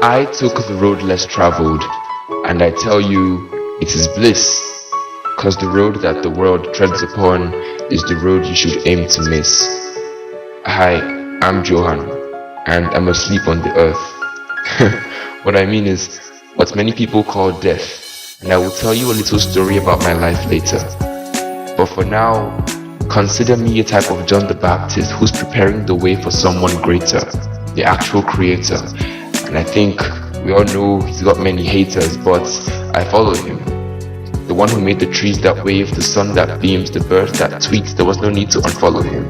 I took the road less traveled, and I tell you, it is bliss, cause the road that the world treads upon is the road you should aim to miss. Hi, I'm Johan, and I'm asleep on the earth. What I mean is, what many people call death, and I will tell you a little story about my life later. But for now, consider me a type of John the Baptist who's preparing the way for someone greater, the actual creator. And I think we all know he's got many haters, but I follow him. The one who made the trees that wave, the sun that beams, the birds that tweet. There was no need to unfollow him.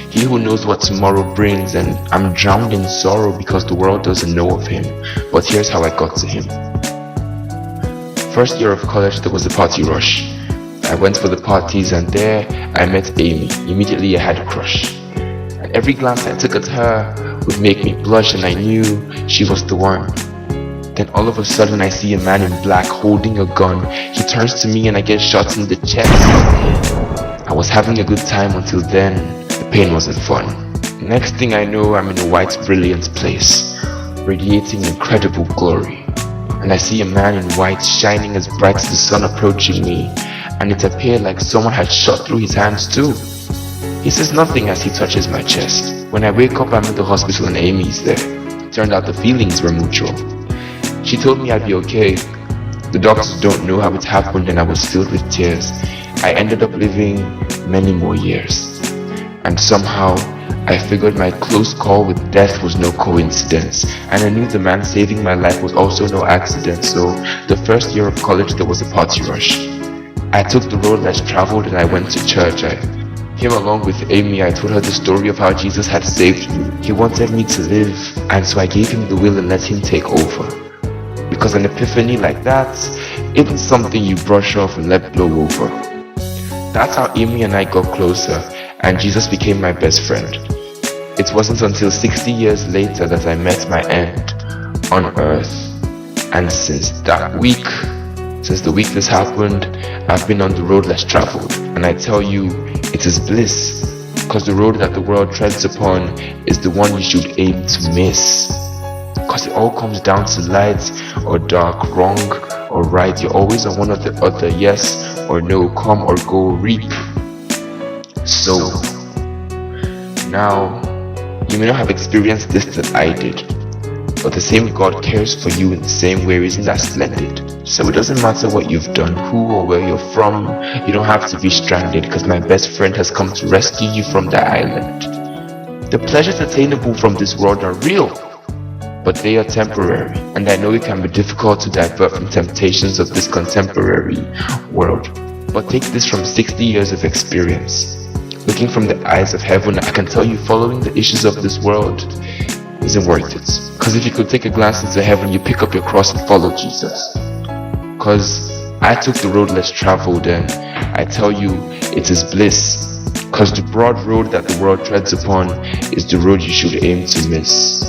He who knows what tomorrow brings, and I'm drowned in sorrow because the world doesn't know of him. But here's how I got to him. First year of college, there was a party rush. I went for the parties, and there I met Amy. Immediately I had a crush. And every glance I took at her would make me blush, and I knew she was the one. Then all of a sudden I see a man in black holding a gun. He turns to me and I get shot in the chest. I was having a good time until then. The pain wasn't fun. Next thing I know, I'm in a white brilliant place, radiating incredible glory. And I see a man in white shining as bright as the sun approaching me, and it appeared like someone had shot through his hands too. He says nothing as he touches my chest. When I wake up, I'm in the hospital and Amy's there. Turned out the feelings were mutual. She told me I'd be okay. The doctors don't know how it happened, and I was filled with tears. I ended up living many more years. And somehow, I figured my close call with death was no coincidence. And I knew the man saving my life was also no accident. So, the first year of college, there was a party rush. I took the road less traveled and I went to church. I came along with Amy. I told her the story of how Jesus had saved me. He wanted me to live, and so I gave him the will and let him take over. Because an epiphany like that isn't something you brush off and let blow over. That's how Amy and I got closer, and Jesus became my best friend. It wasn't until 60 years later that I met my end on earth. And since the week this happened, I've been on the road less traveled. And I tell you, it is bliss, cause the road that the world treads upon is the one you should aim to miss. Cause it all comes down to light or dark, wrong or right. You're always on one or the other, yes or no, come or go, reap. So, now, you may not have experienced this that I did, but the same God cares for you in the same way. Isn't that splendid? So it doesn't matter what you've done, who or where you're from. You don't have to be stranded, because my best friend has come to rescue you from that island. The pleasures attainable from this world are real, but they are temporary, and I know it can be difficult to divert from temptations of this contemporary world. But take this from 60 years of experience. Looking from the eyes of heaven, I can tell you following the issues of this world isn't worth it. Because if you could take a glance into heaven, you pick up your cross and follow Jesus. Because I took the road less traveled, and I tell you, it is bliss. Because the broad road that the world treads upon is the road you should aim to miss.